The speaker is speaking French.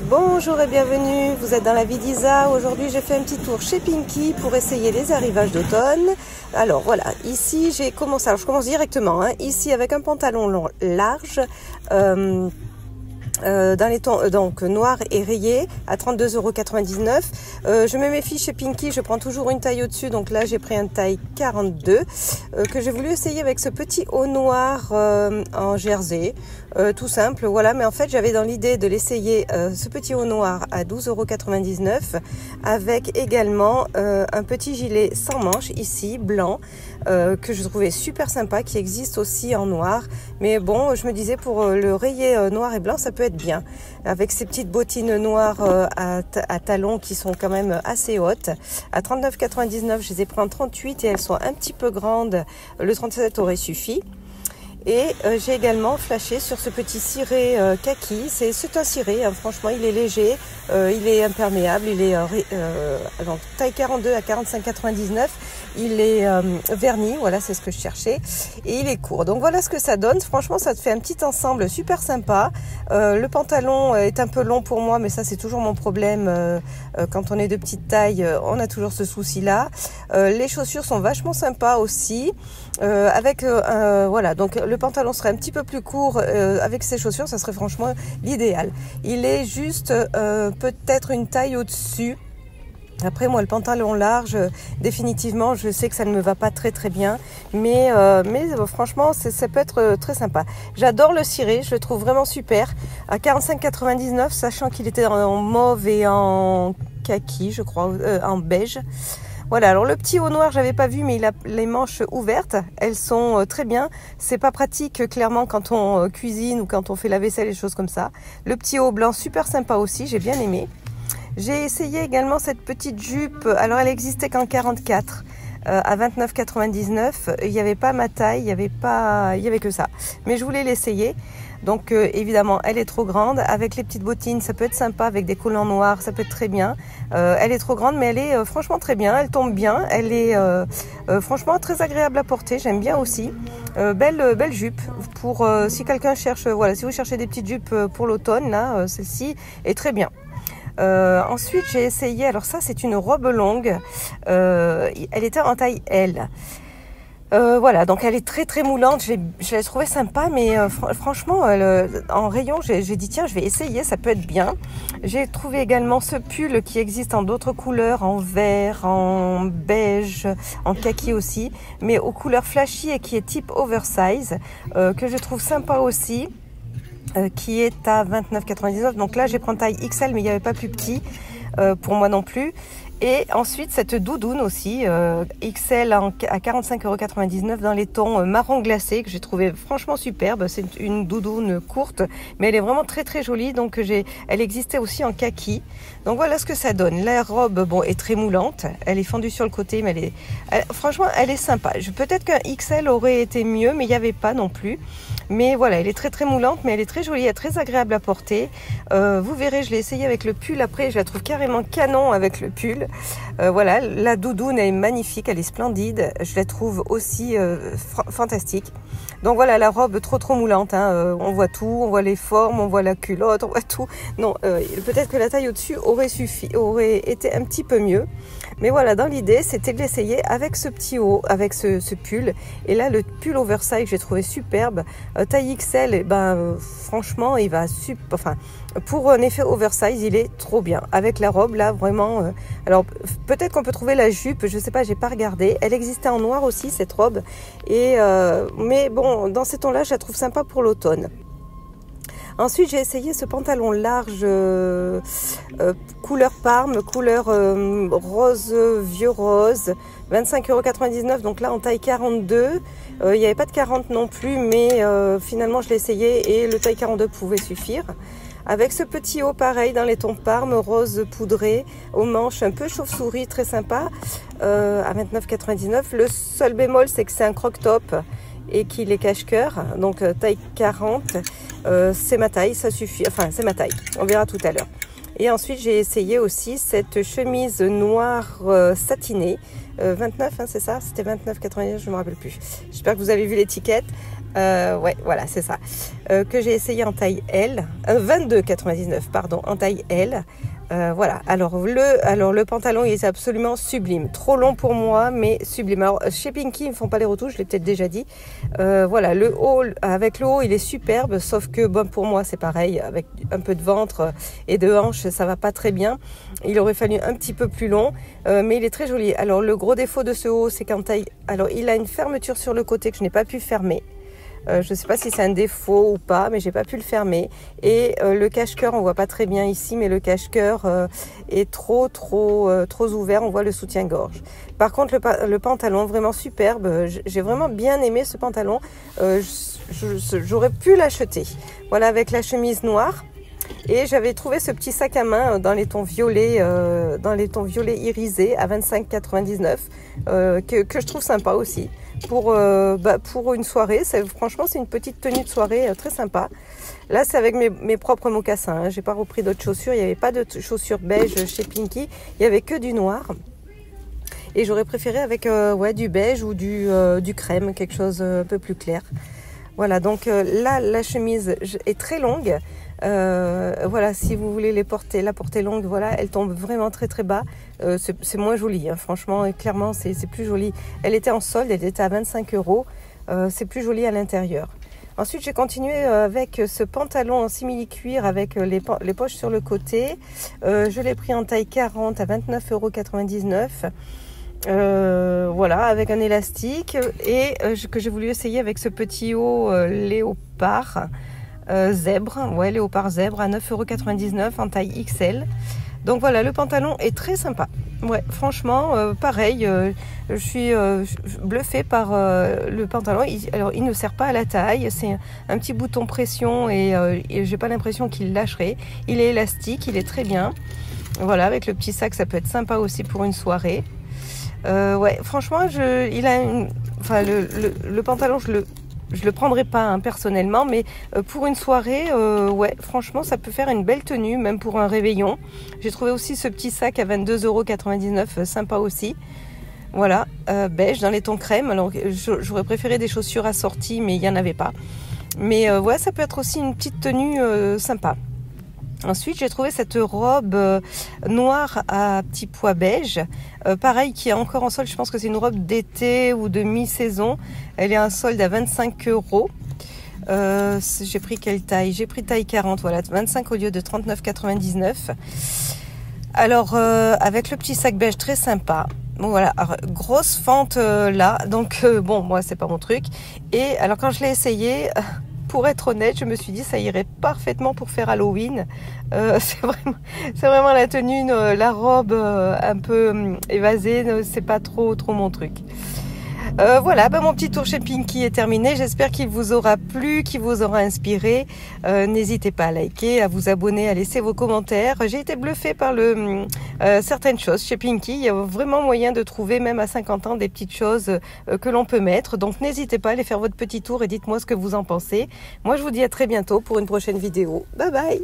Bonjour et bienvenue, vous êtes dans la vie d'Isa. Aujourd'hui j'ai fait un petit tour chez Pinky pour essayer les arrivages d'automne. Alors voilà, ici j'ai commencé, alors je commence directement, ici avec un pantalon long, large, dans les tons donc noir et rayé à 32,99 €. Je me méfie chez Pinky, je prends toujours une taille au-dessus, donc là j'ai pris une taille 42 que j'ai voulu essayer avec ce petit haut noir en jersey, tout simple, voilà. Mais en fait j'avais dans l'idée de l'essayer ce petit haut noir à 12,99 € avec également un petit gilet sans manches ici blanc que je trouvais super sympa, qui existe aussi en noir, mais bon je me disais pour le rayé noir et blanc ça peut être bien, avec ces petites bottines noires à talons qui sont quand même assez hautes. À 39,99 €, je les ai pris en 38 et elles sont un petit peu grandes, le 37 aurait suffi. Et j'ai également flashé sur ce petit ciré kaki. C'est un ciré, franchement il est léger, il est imperméable, il est donc, taille 42 à 45,99 €. Il est verni, voilà, c'est ce que je cherchais, et il est court. Donc voilà ce que ça donne. Franchement ça te fait un petit ensemble super sympa. Le pantalon est un peu long pour moi, mais ça c'est toujours mon problème quand on est de petite taille, on a toujours ce souci là. Les chaussures sont vachement sympas aussi, avec voilà, donc le pantalon serait un petit peu plus court, avec ces chaussures ça serait franchement l'idéal. Il est juste peut-être une taille au-dessus. Après moi le pantalon large, définitivement je sais que ça ne me va pas très bien, mais franchement ça peut être très sympa. J'adore le ciré, je le trouve vraiment super, à 45,99 €, sachant qu'il était en mauve et en kaki je crois, en beige. Voilà, alors le petit haut noir j'avais pas vu, mais il a les manches ouvertes, elles sont très bien. C'est pas pratique clairement quand on cuisine ou quand on fait la vaisselle et des choses comme ça. Le petit haut blanc super sympa aussi, j'ai bien aimé. J'ai essayé également cette petite jupe, alors elle existait qu'en 44 à 29,99 €. Il n'y avait pas ma taille, il y avait que ça, mais je voulais l'essayer. Donc évidemment elle est trop grande, avec les petites bottines ça peut être sympa, avec des collants noirs ça peut être très bien. Elle est trop grande, mais elle est franchement très bien, elle tombe bien, elle est franchement très agréable à porter, j'aime bien aussi. Belle jupe pour si quelqu'un cherche, voilà, si vous cherchez des petites jupes pour l'automne, là celle-ci est très bien. Ensuite j'ai essayé, alors ça c'est une robe longue, elle était en taille L. Voilà, donc elle est très moulante, je l'ai trouvée sympa, mais franchement en rayon j'ai dit tiens je vais essayer, ça peut être bien. J'ai trouvé également ce pull qui existe en d'autres couleurs, en vert, en beige, en kaki aussi, mais aux couleurs flashy et qui est type oversize, que je trouve sympa aussi, qui est à 29,99 €. Donc là j'ai pris taille XL, mais il n'y avait pas plus petit pour moi non plus. Et ensuite cette doudoune aussi, XL à 45,99 € dans les tons marron glacé, que j'ai trouvé franchement superbe. C'est une doudoune courte, mais elle est vraiment très jolie. Donc elle existait aussi en kaki. Donc voilà ce que ça donne. La robe bon est très moulante, elle est fendue sur le côté, mais franchement elle est sympa. Peut-être qu'un XL aurait été mieux, mais il n'y avait pas non plus. Mais voilà, elle est très moulante, mais elle est très jolie, elle est très agréable à porter. Vous verrez, je l'ai essayé avec le pull après, je la trouve carrément canon avec le pull. Voilà, la doudoune est magnifique, elle est splendide, je la trouve aussi fantastique. Donc voilà, la robe trop moulante, on voit tout, on voit les formes, on voit la culotte, on voit tout. Non, peut-être que la taille au-dessus aurait été un petit peu mieux. Mais voilà, dans l'idée, c'était de l'essayer avec ce petit haut, avec ce pull. Et là, le pull oversize, j'ai trouvé superbe. Taille XL, et franchement, il va enfin, pour un effet oversize, il est trop bien. Avec la robe, là, vraiment. Alors, peut-être qu'on peut trouver la jupe, je sais pas, j'ai pas regardé. Elle existait en noir aussi, cette robe. Mais bon, dans ces tons-là, je la trouve sympa pour l'automne. Ensuite, j'ai essayé ce pantalon large couleur parme, couleur rose, vieux rose, 25,99 €. Donc là, en taille 42. Il n'y avait pas de 40 non plus, mais finalement, je l'ai essayé et le taille 42 pouvait suffire. Avec ce petit haut pareil dans les tons parme, rose poudré, aux manches un peu chauve-souris, très sympa, à 29,99 €. Le seul bémol, c'est que c'est un croc-top et qu'il est cache-cœur, donc taille 40. C'est ma taille, ça suffit, enfin c'est ma taille, on verra tout à l'heure. Et ensuite j'ai essayé aussi cette chemise noire satinée, 29 c'est ça, c'était 29,99 €, je ne me rappelle plus. J'espère que vous avez vu l'étiquette, Ouais, voilà, c'est ça. Que j'ai essayé en taille L, 22,99 pardon, en taille L. Voilà, alors le pantalon il est absolument sublime, trop long pour moi mais sublime. Alors chez Pinky ils ne font pas les retouches, je l'ai peut-être déjà dit. Voilà, le haut, avec le haut il est superbe, sauf que bon, pour moi c'est pareil, avec un peu de ventre et de hanche ça va pas très bien. Il aurait fallu un petit peu plus long, mais il est très joli. Alors le gros défaut de ce haut c'est qu'en taille, alors il a une fermeture sur le côté que je n'ai pas pu fermer. Je ne sais pas si c'est un défaut ou pas, mais j'ai pas pu le fermer. Et le cache-cœur, on voit pas très bien ici, mais le cache-cœur est trop ouvert. On voit le soutien-gorge. Par contre, le pantalon, vraiment superbe. J'ai vraiment bien aimé ce pantalon. J'aurais pu l'acheter. Voilà, avec la chemise noire. Et j'avais trouvé ce petit sac à main dans les tons violets, irisés à 25,99 que je trouve sympa aussi pour une soirée. Franchement, c'est une petite tenue de soirée très sympa. Là, c'est avec mes propres mocassins. Hein. J'ai pas repris d'autres chaussures. Il n'y avait pas de chaussures beige chez Pinky. Il y avait que du noir. Et j'aurais préféré avec du beige ou du crème, quelque chose un peu plus clair. Voilà, donc là, la chemise est très longue. Voilà, si vous voulez la porter longue, voilà, elle tombe vraiment très bas. C'est moins joli, hein, franchement, et clairement, c'est plus joli. Elle était en solde, elle était à 25 €. C'est plus joli à l'intérieur. Ensuite, j'ai continué avec ce pantalon en simili-cuir avec les poches sur le côté. Je l'ai pris en taille 40 à 29,99 €. Voilà, avec un élastique et que j'ai voulu essayer avec ce petit haut léopard zèbre, ouais, léopard zèbre à 9,99 € en taille XL. Donc voilà, le pantalon est très sympa. Ouais, franchement, pareil, je suis bluffée par le pantalon. Il ne sert pas à la taille, c'est un petit bouton pression et j'ai pas l'impression qu'il lâcherait. Il est élastique, il est très bien. Voilà, avec le petit sac, ça peut être sympa aussi pour une soirée. Ouais, franchement, le pantalon, je le prendrai pas hein, personnellement, mais pour une soirée, ouais, franchement, ça peut faire une belle tenue, même pour un réveillon. J'ai trouvé aussi ce petit sac à 22,99 €, sympa aussi. Voilà, beige dans les tons crème. Alors, j'aurais préféré des chaussures assorties, mais il n'y en avait pas. Mais ouais, ça peut être aussi une petite tenue sympa. Ensuite, j'ai trouvé cette robe noire à petits pois beige, pareil, qui est encore en solde. Je pense que c'est une robe d'été ou de mi-saison. Elle est en solde à 25 €. J'ai pris quelle taille? J'ai pris taille 40, voilà, 25 au lieu de 39,99. Alors, avec le petit sac beige très sympa. Bon voilà, alors, grosse fente là, donc bon, moi c'est pas mon truc. Et alors quand je l'ai essayé... Pour être honnête, je me suis dit ça irait parfaitement pour faire Halloween. C'est vraiment la tenue, la robe un peu évasée, c'est pas trop mon truc. Voilà, mon petit tour chez Pinky est terminé. J'espère qu'il vous aura plu, qu'il vous aura inspiré. N'hésitez pas à liker, à vous abonner, à laisser vos commentaires. J'ai été bluffée par certaines choses chez Pinky. Il y a vraiment moyen de trouver, même à 50 ans, des petites choses que l'on peut mettre. Donc n'hésitez pas à aller faire votre petit tour et dites-moi ce que vous en pensez. Moi, je vous dis à très bientôt pour une prochaine vidéo. Bye bye!